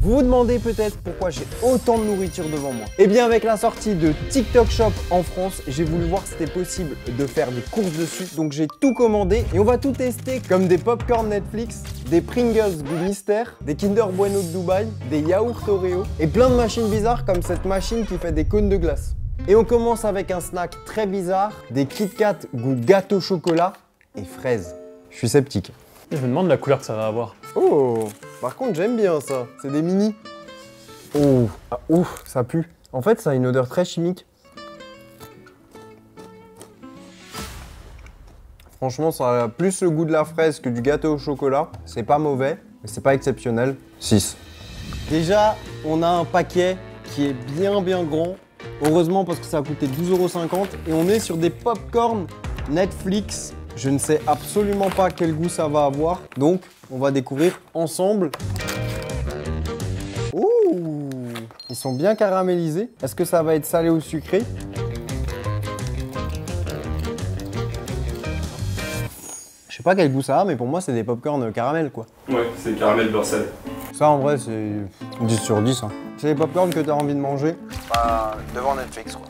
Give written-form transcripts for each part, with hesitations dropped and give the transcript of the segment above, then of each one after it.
Vous vous demandez peut-être pourquoi j'ai autant de nourriture devant moi. Eh bien avec la sortie de TikTok Shop en France, j'ai voulu voir si c'était possible de faire des courses dessus. Donc j'ai tout commandé et on va tout tester comme des popcorn Netflix, des Pringles goût mystère, des Kinder Bueno de Dubaï, des yaourts Oreo et plein de machines bizarres comme cette machine qui fait des cônes de glace. Et on commence avec un snack très bizarre, des Kit Kat goût gâteau chocolat et fraises. Je suis sceptique. Je me demande la couleur que ça va avoir. Oh, par contre j'aime bien ça, c'est des mini. Oh, ah, ouf, ça pue. En fait ça a une odeur très chimique. Franchement ça a plus le goût de la fraise que du gâteau au chocolat. C'est pas mauvais, mais c'est pas exceptionnel. 6. Déjà, on a un paquet qui est bien grand. Heureusement parce que ça a coûté 12,50 € et on est sur des popcorn Netflix. Je ne sais absolument pas quel goût ça va avoir, donc on va découvrir ensemble. Ouh, ils sont bien caramélisés. Est-ce que ça va être salé ou sucré? Je sais pas quel goût ça a, mais pour moi c'est des popcorn caramel quoi. Ouais, c'est caramel beurre salé. Ça en vrai c'est 10 sur 10. Hein. C'est les popcorn que tu as envie de manger. Devant Netflix quoi.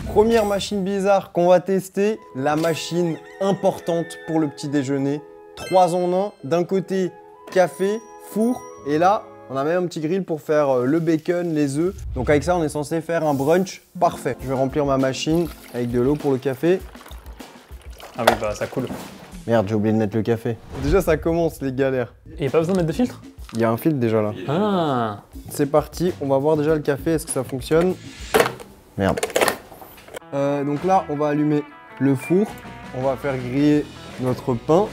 Première machine bizarre qu'on va tester, la machine importante pour le petit déjeuner. 3 en 1, d'un côté café, four, et là on a même un petit grill pour faire le bacon, les œufs. Donc avec ça on est censé faire un brunch parfait. Je vais remplir ma machine avec de l'eau pour le café. Ah oui, bah ça coule. Merde, j'ai oublié de mettre le café. Déjà ça commence les galères. Et pas besoin de mettre de filtre? Il y a un filtre déjà là. Ah. C'est parti, on va voir déjà le café, est-ce que ça fonctionne? Merde. Donc là, on va allumer le four. On va faire griller notre pain.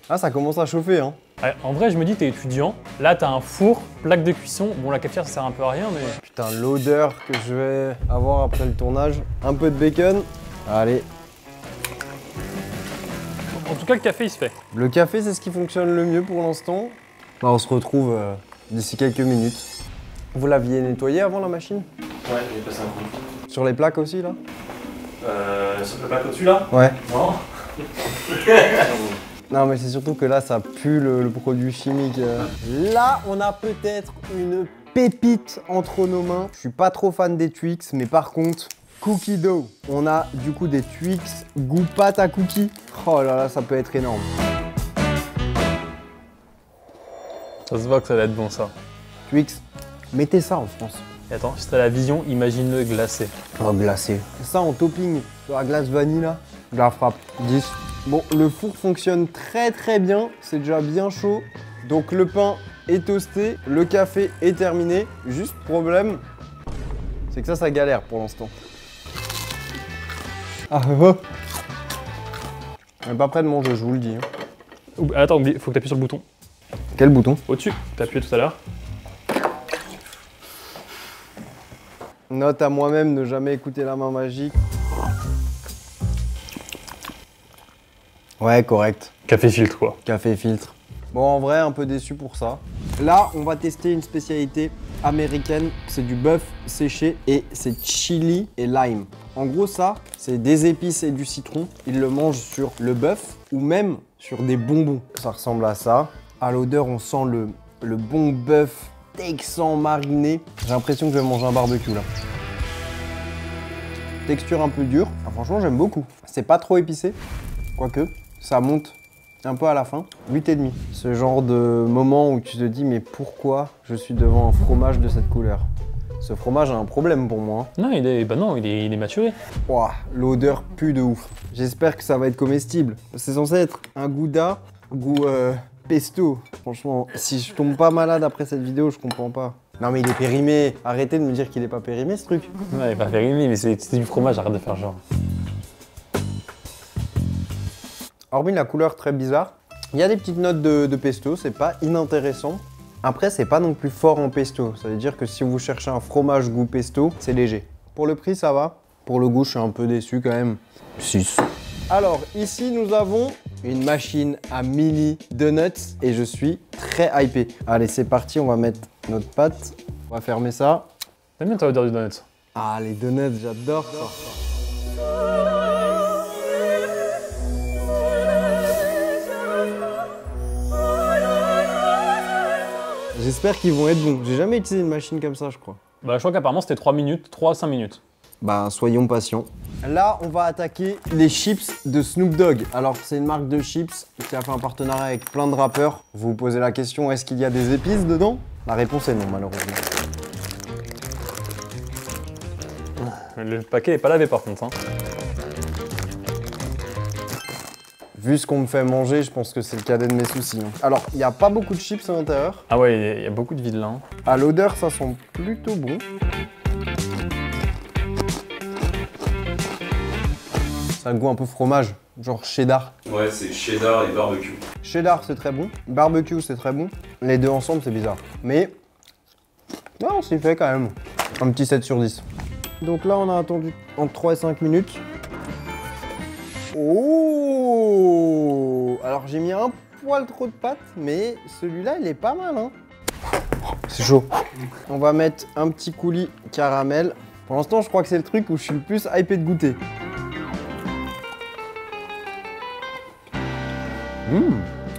Ah, ça commence à chauffer, hein. Ouais, en vrai, je me dis, t'es étudiant. Là, t'as un four, plaque de cuisson. Bon, la cafetière, ça sert un peu à rien, mais... Putain, l'odeur que je vais avoir après le tournage. Un peu de bacon. Allez. En tout cas, le café, il se fait. Le café, c'est ce qui fonctionne le mieux pour l'instant. Bah, on se retrouve d'ici quelques minutes. Vous l'aviez nettoyé avant la machine? Ouais, j'ai passé un coup. Sur les plaques aussi, là? Sur le plaque au-dessus, là? Ouais. Non. Non mais c'est surtout que là ça pue le produit chimique. Là on a peut-être une pépite entre nos mains. Je suis pas trop fan des Twix mais par contre cookie dough. On a du coup des Twix goût pâte à cookies. Oh là là ça peut être énorme. Ça se voit que ça va être bon, ça. Twix, mettez ça en France. Et attends, si t'as la vision, imagine-le glacé. Oh glacé. Ça en topping sur la glace vanille là, je la frappe. 10. Bon, le four fonctionne très bien, c'est déjà bien chaud. Donc le pain est toasté, le café est terminé. Juste problème, c'est que ça galère pour l'instant. Ah, oh. On n'est pas prêt de manger, je vous le dis. Hein. Attends, faut que t'appuies sur le bouton. Quel bouton? Au-dessus, t'as appuyé tout à l'heure. Note à moi-même, ne jamais écouter la main magique. Ouais, correct. Café filtre, quoi. Café filtre. Bon, en vrai, un peu déçu pour ça. Là, on va tester une spécialité américaine. C'est du bœuf séché et c'est chili et lime. En gros, ça, c'est des épices et du citron. Ils le mangent sur le bœuf ou même sur des bonbons. Ça ressemble à ça. À l'odeur, on sent le bon bœuf texan mariné. J'ai l'impression que je vais manger un barbecue là. Texture un peu dure. Ah, franchement, j'aime beaucoup. C'est pas trop épicé, quoique. Ça monte un peu à la fin. 8,5. Ce genre de moment où tu te dis mais pourquoi je suis devant un fromage de cette couleur? Ce fromage a un problème pour moi. Non, il est maturé. Ouah, l'odeur pue de ouf. J'espère que ça va être comestible. C'est censé être un gouda, goût pesto. Franchement, si je tombe pas malade après cette vidéo, je comprends pas. Non mais il est périmé. Arrêtez de me dire qu'il est pas périmé ce truc. Ouais, il est pas périmé, mais c'est du fromage, arrête de faire genre. Hormis la couleur très bizarre, il y a des petites notes de pesto, c'est pas inintéressant. Après, c'est pas non plus fort en pesto. Ça veut dire que si vous cherchez un fromage goût pesto, c'est léger. Pour le prix, ça va. Pour le goût, je suis un peu déçu quand même. 6. Alors, ici, nous avons une machine à mini donuts et je suis très hypé. Allez, c'est parti, on va mettre notre pâte. On va fermer ça. T'aimes bien ta odeur du donut? Ah, les donuts, j'adore ça. J'espère qu'ils vont être bons. J'ai jamais utilisé une machine comme ça, je crois. Bah, je crois qu'apparemment c'était 3 minutes, 3 à 5 minutes. Bah, soyons patients. Là, on va attaquer les chips de Snoop Dogg. Alors, c'est une marque de chips qui a fait un partenariat avec plein de rappeurs. Vous vous posez la question, est-ce qu'il y a des épices dedans? La réponse est non, malheureusement. Le paquet est pas lavé par contre. Hein. Vu ce qu'on me fait manger, je pense que c'est le cadet de mes soucis. Hein. Alors, il n'y a pas beaucoup de chips à l'intérieur. Ah ouais, il y a beaucoup de vide là. Hein. À l'odeur, ça sent plutôt bon. Ça a le goût un peu fromage, genre cheddar. Ouais, c'est cheddar et barbecue. Cheddar, c'est très bon. Barbecue, c'est très bon. Les deux ensemble, c'est bizarre. Mais, non, c'est fait quand même. Un petit 7 sur 10. Donc là, on a attendu entre 3 et 5 minutes. Oh! Alors, j'ai mis un poil trop de pâte, mais celui-là, il est pas mal, hein. C'est chaud. On va mettre un petit coulis caramel. Pour l'instant, je crois que c'est le truc où je suis le plus hypé de goûter.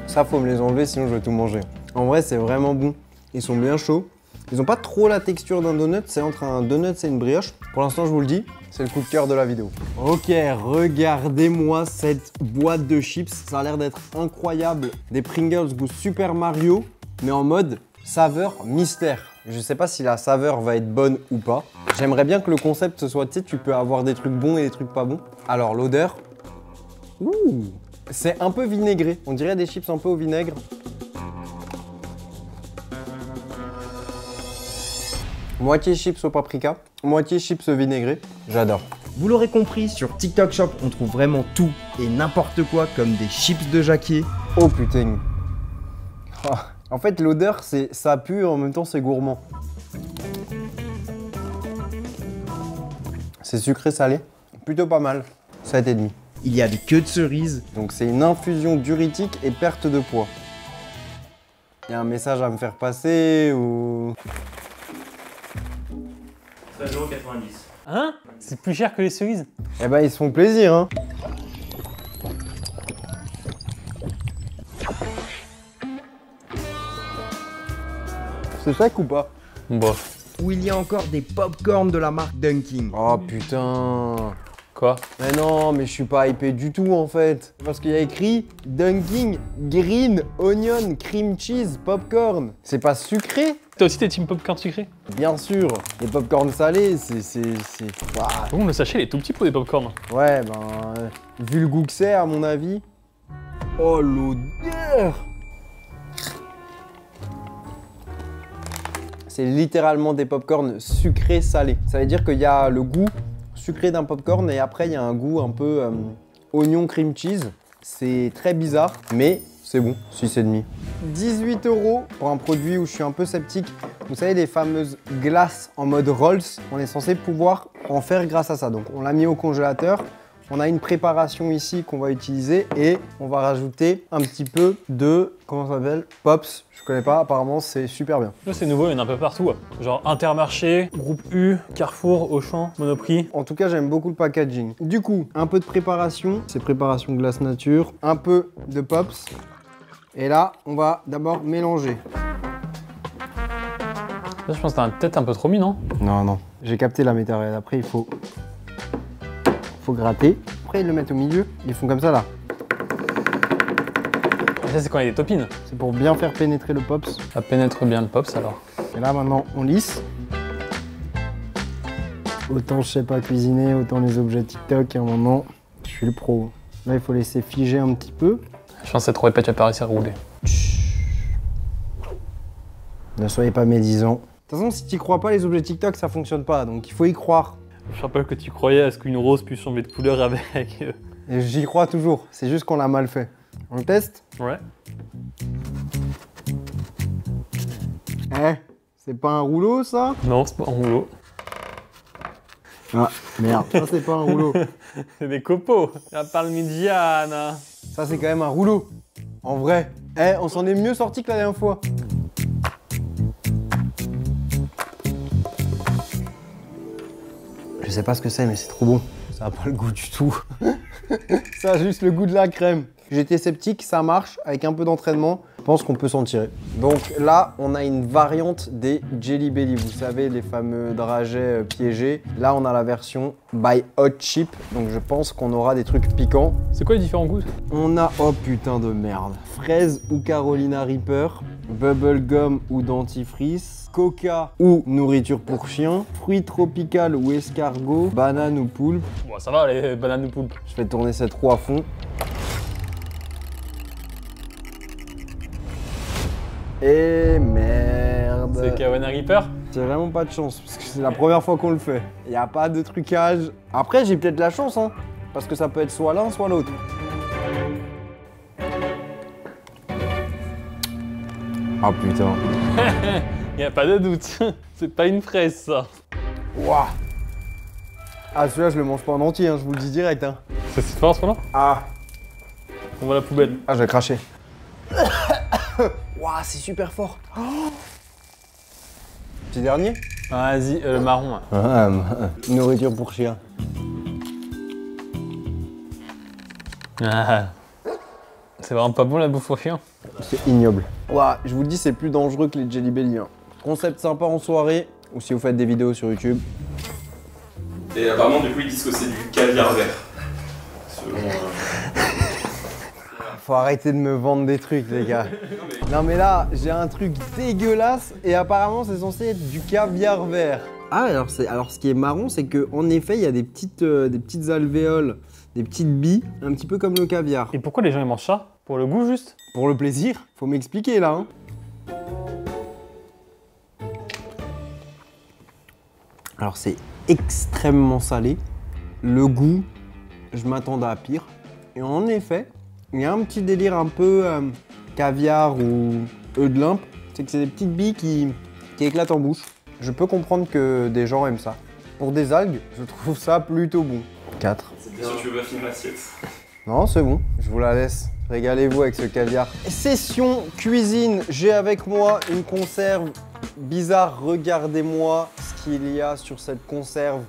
Ça, faut me les enlever, sinon je vais tout manger. En vrai, c'est vraiment bon. Ils sont bien chauds. Ils ont pas trop la texture d'un donut, c'est entre un donut et une brioche. Pour l'instant, je vous le dis, c'est le coup de cœur de la vidéo. Ok, regardez-moi cette boîte de chips. Ça a l'air d'être incroyable. Des Pringles goût Super Mario, mais en mode saveur mystère. Je sais pas si la saveur va être bonne ou pas. J'aimerais bien que le concept ce soit, tu sais, tu peux avoir des trucs bons et des trucs pas bons. Alors, l'odeur... Ouh! C'est un peu vinaigré. On dirait des chips un peu au vinaigre. Moitié chips au paprika, moitié chips vinaigré. J'adore. Vous l'aurez compris, sur TikTok Shop, on trouve vraiment tout et n'importe quoi comme des chips de Jacquier. Oh putain. Ah. En fait, l'odeur, ça pue et en même temps, c'est gourmand. C'est sucré salé. Plutôt pas mal. 7,5. Il y a des queues de cerises. Donc c'est une infusion diurétique et perte de poids. Il y a un message à me faire passer ou... 13,90 €. Hein? C'est plus cher que les cerises? Eh ben, ils se font plaisir, hein. C'est sec ou pas? Bof. Où il y a encore des pop-corn de la marque Dunkin'. Oh putain. Quoi? Mais non, mais je suis pas hypé du tout en fait. Parce qu'il y a écrit Dunkin' Green Onion Cream Cheese Popcorn. C'est pas sucré? T'as aussi tes team popcorn sucré? Bien sûr. Les popcorn salés, c'est... Ouah. Bon, le sachet il est tout petit pour des popcorn. Ouais, ben... vu le goût que c'est, à mon avis... Oh, l'odeur! C'est littéralement des popcorn sucrés salés. Ça veut dire qu'il y a le goût sucré d'un popcorn et après il y a un goût un peu oignon cream cheese. C'est très bizarre, mais c'est bon, 6,5. 18 € pour un produit où je suis un peu sceptique. Vous savez, les fameuses glaces en mode Rolls, on est censé pouvoir en faire grâce à ça. Donc on l'a mis au congélateur. On a une préparation ici qu'on va utiliser et on va rajouter un petit peu de, comment ça s'appelle? Pops. Je connais pas, apparemment c'est super bien. Là c'est nouveau, il y en a un peu partout. Genre Intermarché, Groupe U, Carrefour, Auchan, Monoprix. En tout cas, j'aime beaucoup le packaging. Du coup, un peu de préparation. C'est préparation glace nature. Un peu de Pops. Et là, on va d'abord mélanger. Là je pense que t'as peut-être un peu trop mis, non? Non, non. J'ai capté la météorite. Après, il faut gratter. Après, ils le mettent au milieu. Ils font comme ça, là. Et ça c'est quand il y a des toppings. C'est pour bien faire pénétrer le Pops. Ça pénètre bien le Pops alors. Et là, maintenant, on lisse. Autant je sais pas cuisiner, autant les objets TikTok, à un moment, je suis le pro. Là, il faut laisser figer un petit peu. Je pense que c'est trop épais, tu vas pas réussir à rouler. Ne soyez pas médisants. De toute façon, si tu crois pas, les objets TikTok, ça fonctionne pas. Donc, il faut y croire. Je rappelle que tu croyais à ce qu'une rose puisse changer de couleur avec... Et j'y crois toujours. C'est juste qu'on l'a mal fait. On le teste? Ouais. Eh, c'est pas un rouleau, ça? Non, c'est pas un rouleau. Ah, merde. Ça, c'est pas un rouleau. C'est des copeaux. La parmigiana. Ça, c'est quand même un rouleau. En vrai. Eh, on s'en est mieux sorti que la dernière fois. Je sais pas ce que c'est, mais c'est trop bon. Ça a pas le goût du tout. Ça a juste le goût de la crème. J'étais sceptique, ça marche. Avec un peu d'entraînement, pense qu'on peut s'en tirer. Donc là, on a une variante des Jelly Belly. Vous savez, les fameux dragées piégés. Là, on a la version by Hot Chip. Donc je pense qu'on aura des trucs piquants. C'est quoi les différents goûts? On a, oh putain de merde, fraise ou Carolina Reaper, bubblegum ou dentifrice, coca ou nourriture pour chien, fruits tropical ou escargot, banane ou poulpe. Bon, ça va, les bananes ou poulpe. Je vais tourner cette roue à fond. Et merde. C'est Carolina Reaper? J'ai vraiment pas de chance, parce que c'est la première fois qu'on le fait. Il n'y a pas de trucage. Après, j'ai peut-être la chance, hein, parce que ça peut être soit l'un, soit l'autre. Ah putain. Y a pas de doute. C'est pas une fraise, ça. Ouah. Ah, celui-là, je le mange pas en entier, hein, je vous le dis direct. Hein. C'est fort, ce moment? Ah. On va à la poubelle. Ah, je vais cracher. Ouah, c'est super fort. Oh. Petit dernier? Ah, vas-y, le marron. Nourriture pour chien. Ah. C'est vraiment pas bon la bouffe au chien. C'est ignoble. Ouah, je vous le dis, c'est plus dangereux que les Jelly Belly. Hein. Concept sympa en soirée, ou si vous faites des vidéos sur YouTube. Et apparemment, du coup, ils disent que c'est du caviar vert. Selon. Faut arrêter de me vendre des trucs, les gars. Non, mais là, j'ai un truc dégueulasse et apparemment, c'est censé être du caviar vert. Ah, alors ce qui est marrant, c'est qu'en effet, il y a des petites alvéoles, des petites billes, un petit peu comme le caviar. Et pourquoi les gens ils mangent ça? Pour le goût juste? Pour le plaisir, faut m'expliquer là. Hein. Alors c'est extrêmement salé. Le goût, je m'attendais à pire. Et en effet, il y a un petit délire un peu caviar ou œufs de limpe. C'est que c'est des petites billes qui éclatent en bouche. Je peux comprendre que des gens aiment ça. Pour des algues, je trouve ça plutôt bon. 4. C'est bien sûr, tu veux pas finir l'assiette. Non, c'est bon, je vous la laisse. Régalez-vous avec ce caviar. Session cuisine, j'ai avec moi une conserve bizarre. Regardez-moi ce qu'il y a sur cette conserve.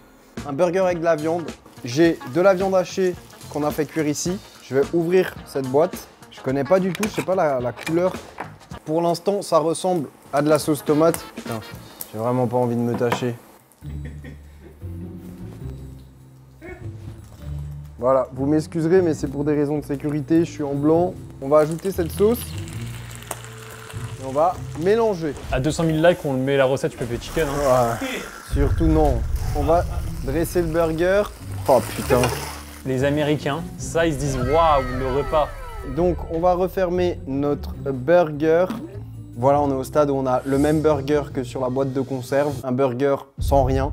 Un burger avec de la viande. J'ai de la viande hachée qu'on a fait cuire ici. Je vais ouvrir cette boîte. Je connais pas du tout, je sais pas la couleur. Pour l'instant, ça ressemble à de la sauce tomate. Putain, j'ai vraiment pas envie de me tâcher. Voilà, vous m'excuserez, mais c'est pour des raisons de sécurité, je suis en blanc. On va ajouter cette sauce et on va mélanger. À 200 000 likes, on met la recette du pépé chicken. Hein. Ouais, surtout non. On va dresser le burger. Oh putain. Les Américains, ça ils se disent waouh, le repas. Donc on va refermer notre burger. Voilà, on est au stade où on a le même burger que sur la boîte de conserve. Un burger sans rien.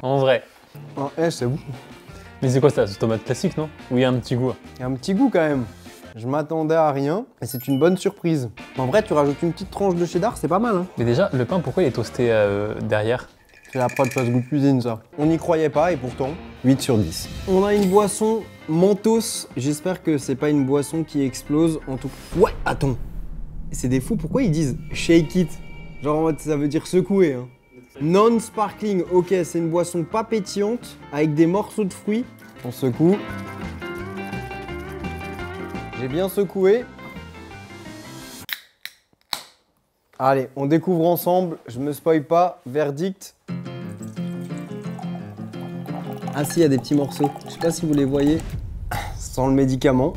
En vrai. C'est bon. Mais c'est quoi ça, sauce tomate classique, non? Ou il y a un petit goût? Il y a un petit goût quand même. Je m'attendais à rien et c'est une bonne surprise. En vrai, tu rajoutes une petite tranche de cheddar, c'est pas mal. Hein. Mais déjà, le pain, pourquoi il est toasté derrière? C'est la prod Fast Good Cuisine, ça. On n'y croyait pas et pourtant, 8 sur 10. On a une boisson Mentos. J'espère que c'est pas une boisson qui explose. En tout cas. Ouais, attends. C'est des fous, pourquoi ils disent shake it? Genre en mode, ça veut dire secouer. Hein. Non-sparkling, ok, c'est une boisson pas pétillante avec des morceaux de fruits. On secoue. J'ai bien secoué. Allez, on découvre ensemble. Je me spoil pas. Verdict. Ah si, il y a des petits morceaux. Je sais pas si vous les voyez. Sans le médicament.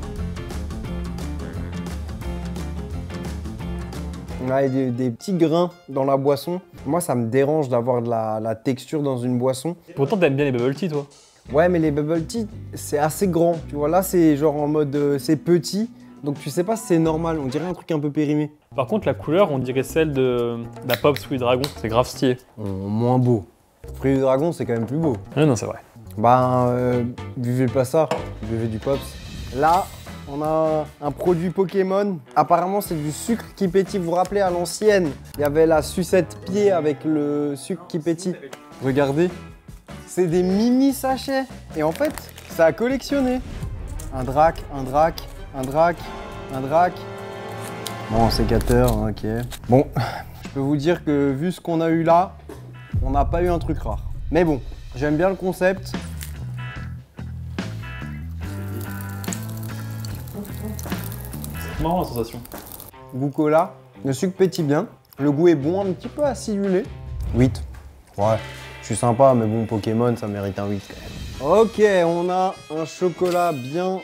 On a des petits grains dans la boisson. Moi, ça me dérange d'avoir de la texture dans une boisson. Pourtant, t'aimes bien les bubble tea, toi? Ouais, mais les bubble tea, c'est assez grand. Tu vois, là, c'est genre en mode, c'est petit. Donc tu sais pas si c'est normal. On dirait un truc un peu périmé. Par contre, la couleur, on dirait celle de la Pops Fruit Dragon. C'est grave stylé. Moins beau. Fruit du dragon, c'est quand même plus beau. Ah non, c'est vrai. Buvez pas ça. Buvez du Pops. Là, on a un produit Pokémon. Apparemment, c'est du sucre qui pétille. Vous vous rappelez, à l'ancienne, il y avait la sucette pied avec le sucre qui pétille. Regardez. C'est des mini sachets. Et en fait, ça a collectionné. Un drac, un drac, un drac, un drac. Bon, sécateur, ok. Bon, je peux vous dire que vu ce qu'on a eu là, on n'a pas eu un truc rare. Mais bon, j'aime bien le concept. marrant la sensation. Goût cola, le sucre pétille bien, le goût est bon, un petit peu acidulé. 8. Ouais, je suis sympa, mais bon, Pokémon, ça mérite un 8 quand même. Ok, on a un chocolat bien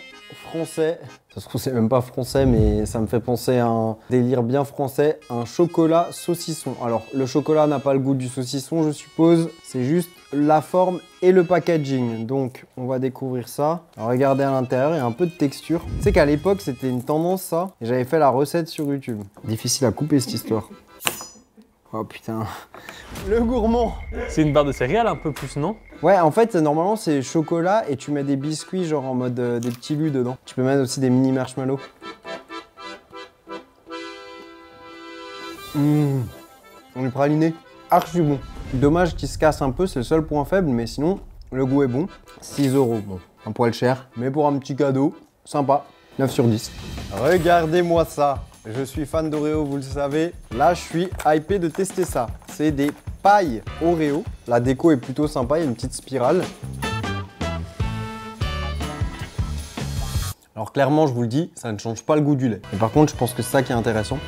français. Ça se trouve, c'est même pas français, mais ça me fait penser à un délire bien français. Un chocolat saucisson. Alors, le chocolat n'a pas le goût du saucisson, je suppose. C'est juste la forme et le packaging. Donc, on va découvrir ça. Alors, regardez à l'intérieur, il y a un peu de texture. Tu sais qu'à l'époque, c'était une tendance, ça. Et j'avais fait la recette sur YouTube. Difficile à couper, cette histoire. Oh putain. Le gourmand. C'est une barre de céréales un peu plus, non? Ouais, en fait, normalement, c'est chocolat et tu mets des biscuits, genre en mode des petits lus dedans. Tu peux mettre aussi des mini marshmallows. On est praliné. Archi bon. Dommage qu'il se casse un peu, c'est le seul point faible, mais sinon, le goût est bon. 6 €, bon, un poil cher, mais pour un petit cadeau, sympa. 9 sur 10. Regardez-moi ça. Je suis fan d'Oreo, vous le savez. Là, je suis hypé de tester ça. C'est des pailles Oreo. La déco est plutôt sympa, il y a une petite spirale. Alors clairement, je vous le dis, ça ne change pas le goût du lait. Et par contre, je pense que c'est ça qui est intéressant.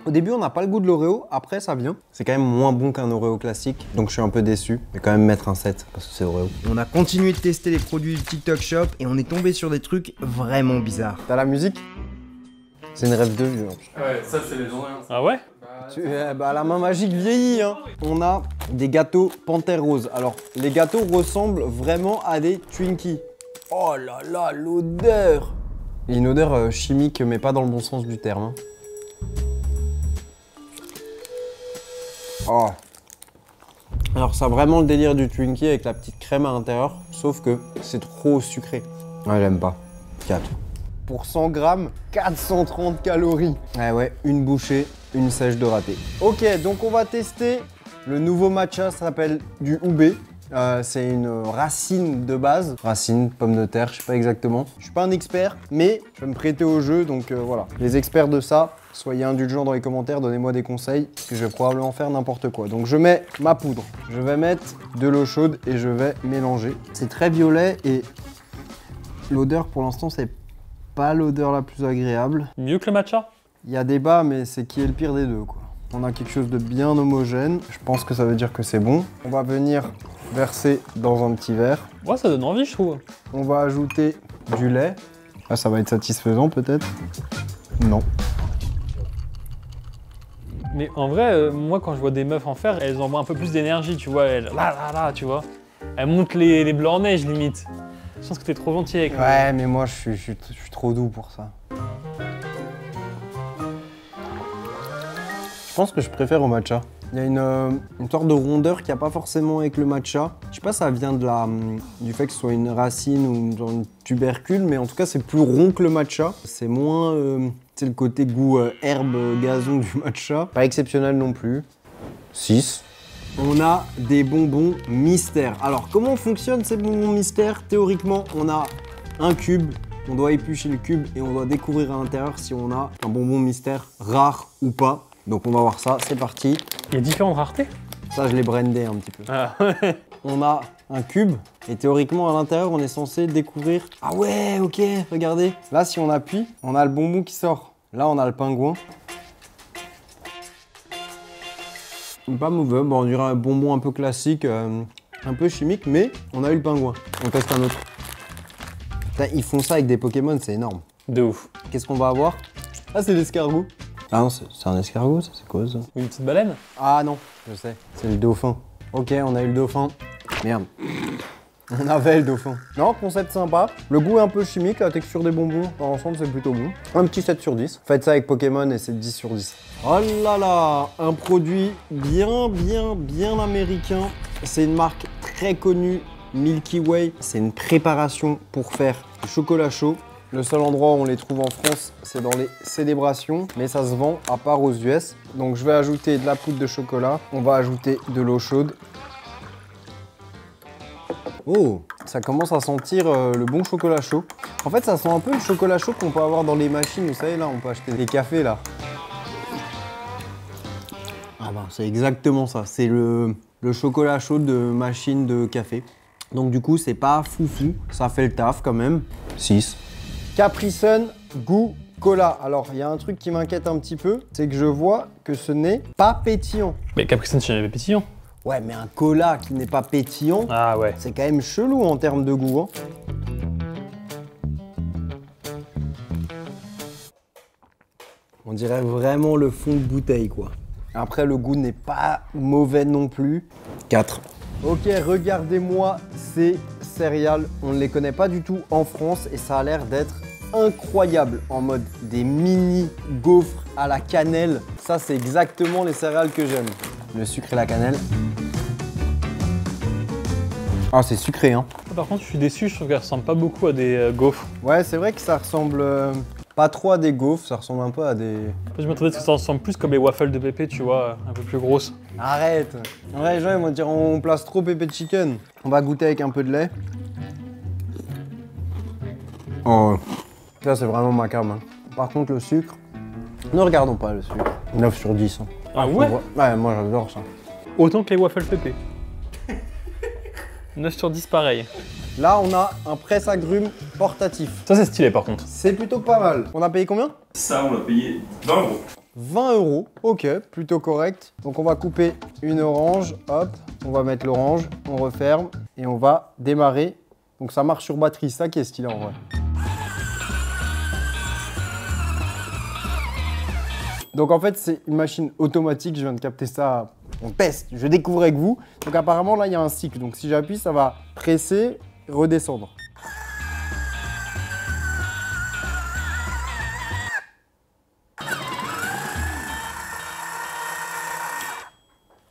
Au début, on n'a pas le goût de l'Oreo, après ça vient. C'est quand même moins bon qu'un Oreo classique, donc je suis un peu déçu. Je vais quand même mettre un 7 parce que c'est Oreo. On a continué de tester les produits du TikTok Shop et on est tombé sur des trucs vraiment bizarres. T'as la musique? C'est une rêve de vieux. Ouais, ça c'est légendaire. Ah ouais? Bah, la main magique vieillit, hein. On a des gâteaux Panthère Rose. Alors, les gâteaux ressemblent vraiment à des Twinkies. Oh là là, l'odeur! Il y a une odeur chimique, mais pas dans le bon sens du terme. Hein. Oh. Alors ça a vraiment le délire du Twinkie avec la petite crème à l'intérieur, sauf que c'est trop sucré. Ouais, j'aime pas. 4. Pour 100 grammes, 430 calories. Ouais, une bouchée, une sèche de raté. Ok, donc on va tester le nouveau matcha, ça s'appelle du Oubé. C'est une racine de base. Racine, pomme de terre, je sais pas exactement. Je suis pas un expert, mais je vais me prêter au jeu, donc voilà. Les experts de ça, soyez indulgents dans les commentaires, donnez-moi des conseils, parce que je vais probablement faire n'importe quoi. Donc je mets ma poudre, je vais mettre de l'eau chaude et je vais mélanger. C'est très violet et l'odeur pour l'instant c'est pas l'odeur la plus agréable. Mieux que le matcha? Il y a débat, mais c'est qui est le pire des deux, quoi. On a quelque chose de bien homogène, je pense que ça veut dire que c'est bon. On va venir verser dans un petit verre. Ouais, ça donne envie, je trouve. On va ajouter du lait. Ah, ça va être satisfaisant peut-être? Non. Mais en vrai, moi quand je vois des meufs en faire, elles envoient un peu plus d'énergie, tu vois. Elles, là, tu vois. Elles montent les blancs en neige limite. Je pense que t'es trop gentil avec moi. Ouais, mais moi je suis trop doux pour ça. Je pense que je préfère au matcha. Il y a une sorte de rondeur qu'il n'y a pas forcément avec le matcha. Je sais pas si ça vient du fait que ce soit une racine ou genre une tubercule, mais en tout cas c'est plus rond que le matcha. C'est moins c'est le côté goût herbe, gazon du matcha. Pas exceptionnel non plus. 6. On a des bonbons mystères. Alors comment fonctionnent ces bonbons mystères? Théoriquement, on a un cube. On doit éplucher le cube et on doit découvrir à l'intérieur si on a un bonbon mystère rare ou pas. Donc on va voir ça, c'est parti. Il y a différentes raretés? Ça, je l'ai brandé un petit peu. Ah ouais. On a un cube et théoriquement à l'intérieur, on est censé découvrir... Ah ouais, ok, regardez. Là, si on appuie, on a le bonbon qui sort. Là, on a le pingouin. Pas mauvais, bon, on dirait un bonbon un peu classique, un peu chimique, mais on a eu le pingouin. On teste un autre. Putain, ils font ça avec des Pokémon, c'est énorme. De ouf. Qu'est-ce qu'on va avoir? Ah, c'est l'escargot. Ah non, c'est un escargot, ça, c'est quoi ça? Une petite baleine? Ah non, je sais, c'est le dauphin. Ok, on a eu le dauphin. Merde. On avait le dauphin. Non, concept sympa. Le goût est un peu chimique, la texture des bonbons, dans l'ensemble, c'est plutôt bon. Un petit 7 sur 10. Faites ça avec Pokémon et c'est 10 sur 10. Oh là là, un produit bien américain. C'est une marque très connue, Milky Way. C'est une préparation pour faire du chocolat chaud. Le seul endroit où on les trouve en France, c'est dans les célébrations, mais ça se vend à part aux US. Donc je vais ajouter de la poudre de chocolat, on va ajouter de l'eau chaude. Oh, ça commence à sentir le bon chocolat chaud. En fait, ça sent un peu le chocolat chaud qu'on peut avoir dans les machines, vous savez, là, on peut acheter des cafés, là. Ah bah, c'est exactement ça, c'est le chocolat chaud de machine de café. Donc du coup, c'est pas foufou, ça fait le taf quand même. 6. Capri Sun goût cola. Alors, il y a un truc qui m'inquiète un petit peu, c'est que je vois que ce n'est pas pétillant. Mais Capri Sun, c'est jamais pétillant. Ouais, mais un cola qui n'est pas pétillant, Ah ouais. c'est quand même chelou en termes de goût. Hein. On dirait vraiment le fond de bouteille, quoi. Après, le goût n'est pas mauvais non plus. 4. Ok, regardez-moi ces céréales. On ne les connaît pas du tout en France et ça a l'air d'être incroyable. En mode des mini gaufres à la cannelle. Ça, c'est exactement les céréales que j'aime. Le sucre et la cannelle. Ah, c'est sucré, hein. Par contre, je suis déçu, je trouve qu'elle ressemble pas beaucoup à des gaufres. Ouais, c'est vrai que ça ressemble pas trop à des gaufres, ça ressemble un peu à des... Je m'attendais à ce que ça ressemble plus comme les waffles de Pépé, tu vois, un peu plus grosses. Arrête. En vrai, les gens ils vont dire on place trop Pépé Chicken. On va goûter avec un peu de lait. Oh, ça c'est vraiment ma cam. Hein. Par contre, le sucre, ne regardons pas le sucre. 9 sur 10. Hein. Ah ouais? Ouais, moi j'adore ça. Autant que les waffles Pépé. 9 sur 10 pareil. Là, on a un presse-agrumes portatif. Ça c'est stylé par contre. C'est plutôt pas mal. On a payé combien? Ça, on l'a payé 20 €. 20 €, ok, plutôt correct. Donc on va couper une orange, hop, on va mettre l'orange, on referme et on va démarrer. Donc ça marche sur batterie, ça qui est stylé en vrai. Donc en fait c'est une machine automatique, je viens de capter ça, on teste, je découvre avec vous. Donc apparemment là il y a un cycle, donc si j'appuie ça va presser, redescendre.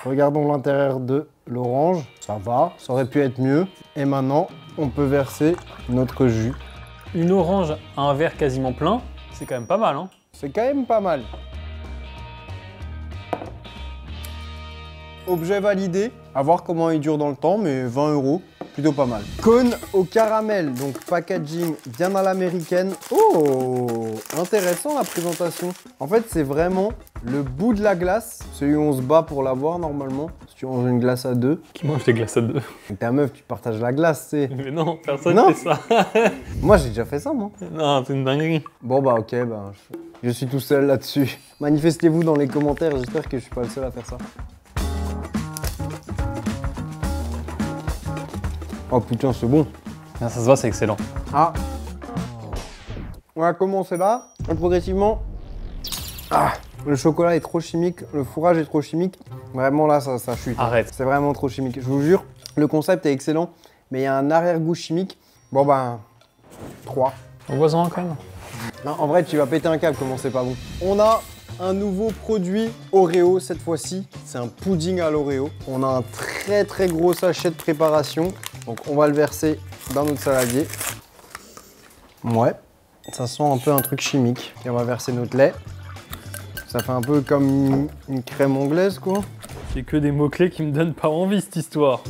Regardons l'intérieur de l'orange, ça va, ça aurait pu être mieux. Et maintenant, on peut verser notre jus. Une orange à un verre quasiment plein, c'est quand même pas mal, hein. C'est quand même pas mal. Objet validé, à voir comment il dure dans le temps, mais 20 €, plutôt pas mal. Cône au caramel, donc packaging bien à l'américaine. Oh, intéressant la présentation. En fait, c'est vraiment le bout de la glace, celui où on se bat pour l'avoir normalement. Si tu manges une glace à deux. Qui mange des glaces à deux? Avec ta meuf, tu partages la glace, c'est. Mais non, personne Non. fait ça. Moi, j'ai déjà fait ça, moi. Non, c'est une dinguerie. Bon, bah, ok, bah, je suis tout seul là-dessus. Manifestez-vous dans les commentaires, j'espère que je suis pas le seul à faire ça. Oh putain, c'est bon. Ah, ça se voit, c'est excellent. Ah. On va commencer là, et progressivement. Ah. Le chocolat est trop chimique, le fourrage est trop chimique. Vraiment là, ça chute. Arrête. C'est vraiment trop chimique. Je vous jure, le concept est excellent, mais il y a un arrière-goût chimique. Bon ben, 3. On voit ça quand même. Non, en vrai, tu vas péter un câble, comment c'est pas bon. On a un nouveau produit Oreo cette fois-ci. C'est un pudding à l'Oreo. On a un très gros sachet de préparation. Donc on va le verser dans notre saladier. Ouais, ça sent un peu un truc chimique. Et on va verser notre lait. Ça fait un peu comme une crème anglaise, quoi. C'est que des mots-clés qui me donnent pas envie, cette histoire.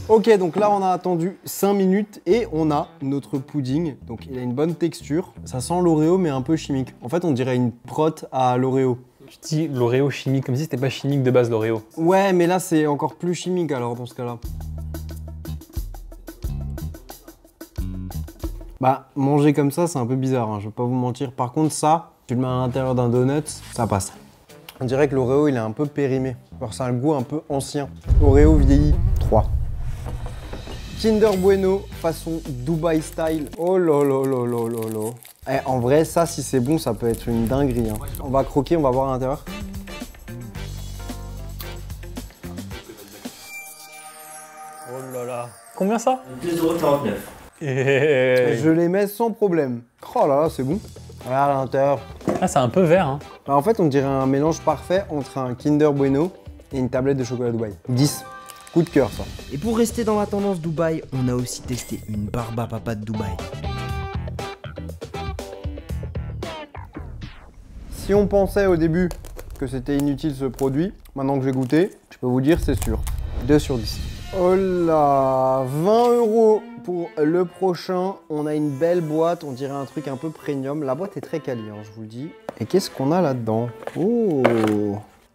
Ok, donc là, on a attendu 5 minutes et on a notre pudding. Donc, il a une bonne texture. Ça sent l'Oreo, mais un peu chimique. En fait, on dirait une prote à l'Oreo. Tu dis l'Oreo chimique, comme si c'était pas chimique de base, l'Oreo. Ouais, mais là, c'est encore plus chimique, alors, dans ce cas-là. Bah, manger comme ça, c'est un peu bizarre, hein, je vais pas vous mentir. Par contre, ça, tu le mets à l'intérieur d'un donut, ça passe. On dirait que l'Oreo, il est un peu périmé. Alors, c'est un goût un peu ancien. Oreo vieilli, 3. Kinder Bueno, façon Dubai style. Oh là là là là là là. Eh, en vrai, ça, si c'est bon, ça peut être une dinguerie. Hein. On va croquer, on va voir à l'intérieur. Oh là là. Combien ça? 2,49 €. Et... Je les mets sans problème. Oh là là, c'est bon. Regarde à l'intérieur. Ah, c'est un peu vert, hein. Alors, en fait, on dirait un mélange parfait entre un Kinder Bueno et une tablette de chocolat Dubaï. 10. Coup de cœur, ça. Et pour rester dans la tendance Dubaï, on a aussi testé une barbe à papa de Dubaï. Si on pensait au début que c'était inutile ce produit, maintenant que j'ai goûté, je peux vous dire c'est sûr. 2 sur 10. Oh là, 20 € pour le prochain. On a une belle boîte, on dirait un truc un peu premium. La boîte est très quali, hein, je vous le dis. Et qu'est-ce qu'on a là-dedans? Oh,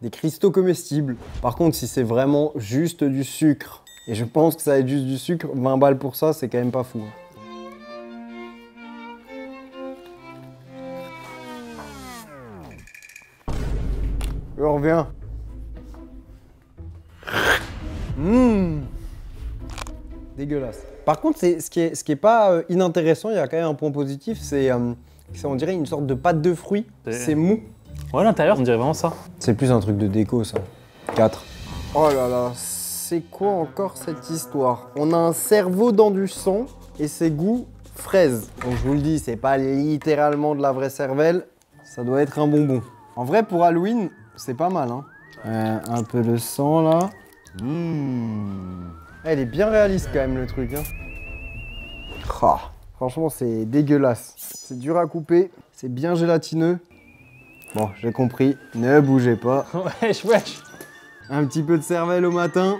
des cristaux comestibles. Par contre, si c'est vraiment juste du sucre, et je pense que ça va être juste du sucre, 20 balles pour ça, c'est quand même pas fou. On revient. Dégueulasse. Par contre, ce qui est pas inintéressant, il y a quand même un point positif, c'est on dirait une sorte de pâte de fruits. C'est mou. Ouais, l'intérieur, on dirait vraiment ça. C'est plus un truc de déco, ça. 4. Oh là là, c'est quoi encore cette histoire? On a un cerveau dans du sang et c'est goût fraise. Donc je vous le dis, c'est pas littéralement de la vraie cervelle, ça doit être un bonbon. En vrai, pour Halloween, c'est pas mal, hein. Un peu de sang, là. Elle est bien réaliste, quand même, le truc, hein. Oh, franchement, c'est dégueulasse. C'est dur à couper, c'est bien gélatineux. Bon, j'ai compris, ne bougez pas. Wesh, wesh. Un petit peu de cervelle au matin.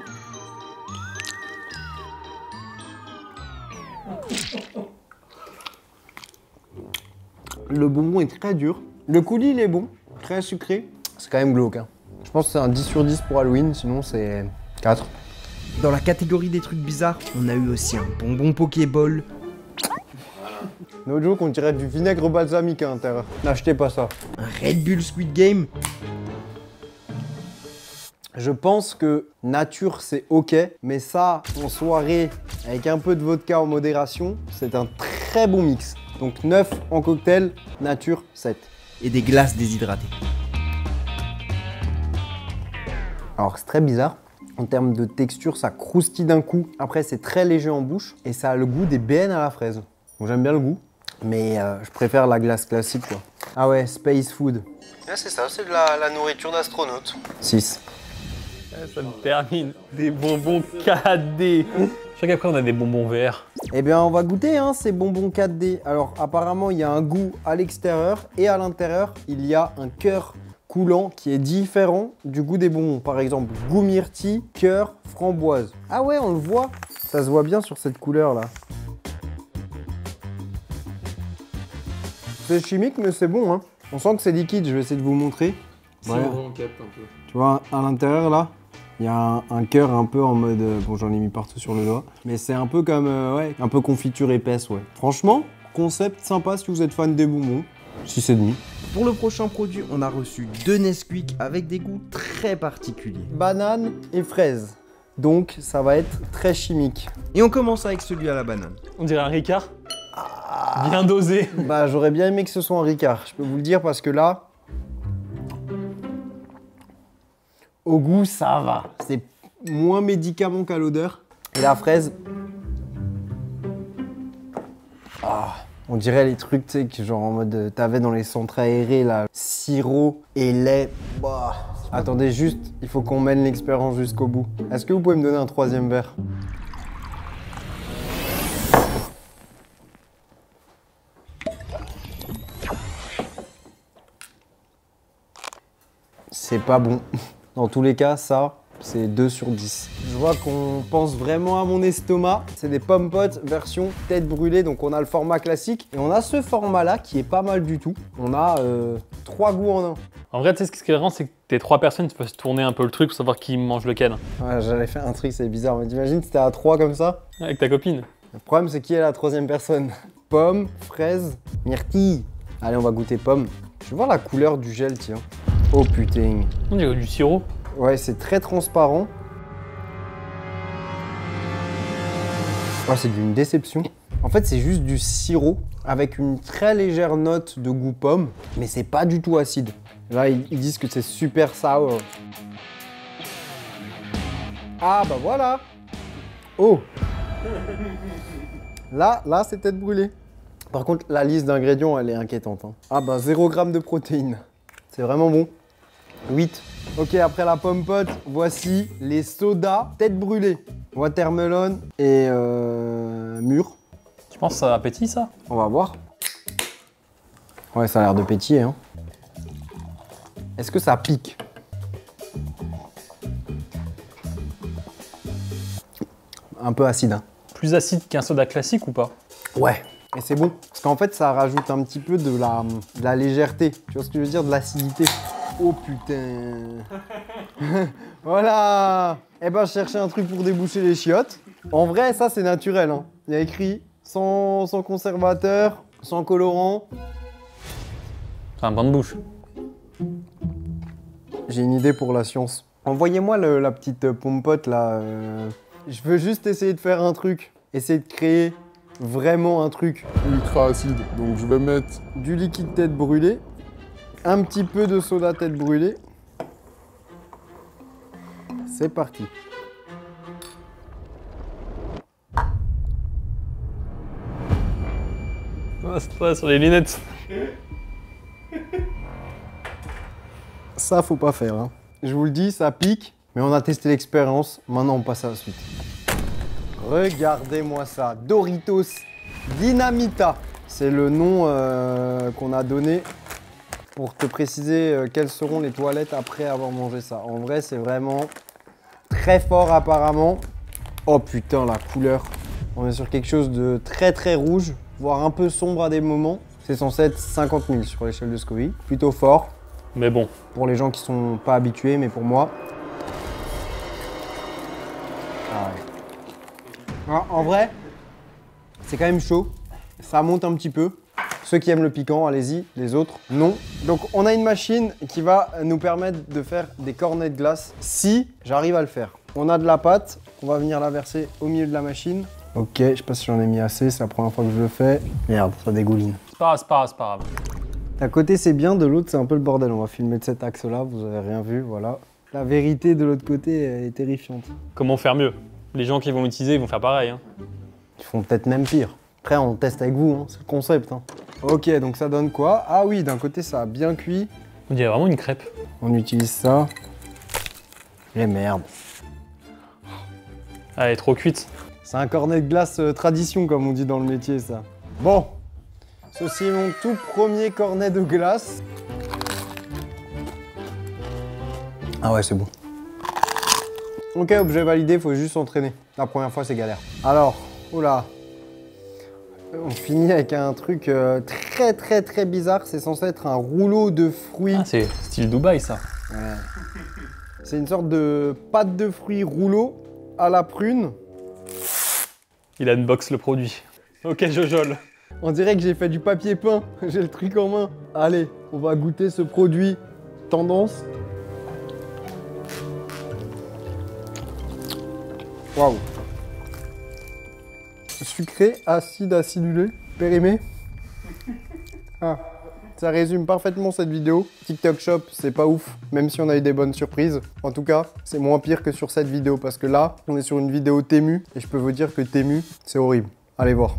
Le bonbon est très dur. Le coulis, il est bon, très sucré. C'est quand même glauque, hein. Je pense que c'est un 10 sur 10 pour Halloween, sinon c'est 4. Dans la catégorie des trucs bizarres, on a eu aussi un bonbon Pokéball. No joke, on dirait du vinaigre balsamique à l'intérieur. N'achetez pas ça. Un Red Bull Squid Game. Je pense que nature c'est ok, mais ça, en soirée, avec un peu de vodka en modération, c'est un très bon mix. Donc 9 en cocktail, nature 7. Et des glaces déshydratées. Alors c'est très bizarre. En termes de texture, ça croustille d'un coup. Après, c'est très léger en bouche et ça a le goût des BN à la fraise. Donc j'aime bien le goût, mais je préfère la glace classique, quoi. Ah ouais, space food. Ah, c'est ça, c'est de la nourriture d'astronaute. 6. Ça me termine. Des bonbons 4D. Je crois qu'après, on a des bonbons verts. Eh bien, on va goûter hein, ces bonbons 4D. Alors, apparemment, il y a un goût à l'extérieur et à l'intérieur, il y a un cœur coulant qui est différent du goût des bonbons. Par exemple, goût myrtille, cœur, framboise. Ah ouais, on le voit. Ça se voit bien sur cette couleur-là. C'est chimique, mais c'est bon, hein. On sent que c'est liquide, je vais essayer de vous montrer. Voilà. Tu vois, à l'intérieur, là, il y a un cœur un peu en mode... bon, j'en ai mis partout sur le doigt. Mais c'est un peu comme, ouais, un peu confiture épaisse, ouais. Franchement, concept sympa si vous êtes fan des bonbons. 6,5. Pour le prochain produit, on a reçu 2 Nesquik avec des goûts très particuliers. Banane et fraise. Donc, ça va être très chimique. Et on commence avec celui à la banane. On dirait un Ricard. Bien dosé. Bah, j'aurais bien aimé que ce soit un Ricard, je peux vous le dire, parce que là... Au goût, ça va. C'est moins médicament qu'à l'odeur. Et la fraise... Ah, on dirait les trucs, tu sais, que genre en mode... T'avais dans les centres aérés, là. Sirop et lait. Bah. Attendez, juste, il faut qu'on mène l'expérience jusqu'au bout. Est-ce que vous pouvez me donner un 3e verre ? C'est pas bon. Dans tous les cas, ça, c'est 2 sur 10. Je vois qu'on pense vraiment à mon estomac. C'est des pommes potes version tête brûlée. Donc on a le format classique et on a ce format-là qui est pas mal du tout. On a 3 goûts en un. En vrai, tu sais, ce qui est marrant, c'est que t'es 3 personnes, tu peux se tourner un peu le truc pour savoir qui mange lequel. Ouais, j'allais faire un truc, c'est bizarre. Mais t'imagines si t'es à 3 comme ça? Avec ta copine. Le problème, c'est qui est la 3e personne? Pomme, fraise, myrtille. Allez, on va goûter pomme. Je vais voir la couleur du gel, tiens. Oh putain. On dirait du sirop. Ouais, c'est très transparent. Ouais, c'est d'une déception. En fait, c'est juste du sirop avec une très légère note de goût pomme, mais c'est pas du tout acide. Là, ils disent que c'est super sour. Ah, bah voilà. Oh. Là, c'est tête brûlée. Par contre, la liste d'ingrédients, elle est inquiétante, hein. Ah bah 0 g de protéines. C'est vraiment bon. 8. Ok, après la pomme pote, voici les sodas tête brûlée. Watermelon et mûr. Tu penses que ça appétit, ça? On va voir. Ouais, ça a l'air de pétiller, hein. Est-ce que ça pique? Un peu acide, hein. Plus acide qu'un soda classique ou pas? Ouais. Et c'est bon, parce qu'en fait, ça rajoute un petit peu de la légèreté. Tu vois ce que je veux dire? De l'acidité. Oh putain. Voilà. Eh ben, je cherchais un truc pour déboucher les chiottes. En vrai, ça, c'est naturel. Hein. Il y a écrit sans conservateur, sans colorant. C'est un bain de bouche. J'ai une idée pour la science. Envoyez-moi la petite pompote là. Je veux juste essayer de faire un truc. Essayer de créer vraiment un truc. Ultra acide. Donc je vais mettre Du liquide tête brûlée. Un petit peu de soda tête brûlée. C'est parti. Ah, c'est pas sur les lunettes. Ça, faut pas faire. Hein. Je vous le dis, ça pique. Mais on a testé l'expérience. Maintenant, on passe à la suite. Regardez-moi ça. Doritos Dinamita. C'est le nom qu'on a donné pour te préciser quelles seront les toilettes après avoir mangé ça. En vrai, c'est vraiment très fort apparemment. Oh putain, la couleur. On est sur quelque chose de très très rouge, voire un peu sombre à des moments. C'est censé être 50 000 sur l'échelle de Scoville. Plutôt fort. Mais bon. Pour les gens qui sont pas habitués, mais pour moi. Ah ouais. Ah, en vrai, c'est quand même chaud. Ça monte un petit peu. Ceux qui aiment le piquant, allez-y. Les autres, non. Donc, on a une machine qui va nous permettre de faire des cornets de glace si j'arrive à le faire. On a de la pâte. On va venir la verser au milieu de la machine. Ok, je sais pas si j'en ai mis assez. C'est la première fois que je le fais. Merde, ça dégouline. C'est pas grave, c'est pas grave, c'est pas grave. D'un côté, c'est bien. De l'autre, c'est un peu le bordel. On va filmer de cet axe-là. Vous avez rien vu, voilà. La vérité de l'autre côté est terrifiante. Comment faire mieux? Les gens qui vont l'utiliser, ils vont faire pareil. Hein. Ils font peut-être même pire. Après, on teste avec vous, hein. C'est le concept. Hein. Ok, donc ça donne quoi? Ah oui, d'un côté, ça a bien cuit. On dirait vraiment une crêpe. On utilise ça. Et merde. Ah, elle est trop cuite. C'est un cornet de glace tradition, comme on dit dans le métier, ça. Bon. Ceci est mon tout premier cornet de glace. Ah ouais, c'est bon. Ok, objet validé, faut juste s'entraîner. La première fois, c'est galère. Alors, oula. On finit avec un truc très bizarre. C'est censé être un rouleau de fruits. Ah, c'est style Dubaï, ça. Ouais. C'est une sorte de pâte de fruits rouleau à la prune. Il unbox le produit. Ok, Jojol. On dirait que j'ai fait du papier peint. J'ai le truc en main. Allez, on va goûter ce produit tendance. Waouh. Sucré, acide, acidulé, périmé. Ah, ça résume parfaitement cette vidéo. TikTok Shop, c'est pas ouf, même si on a eu des bonnes surprises. En tout cas, c'est moins pire que sur cette vidéo parce que là, on est sur une vidéo Temu et je peux vous dire que Temu, c'est horrible. Allez voir.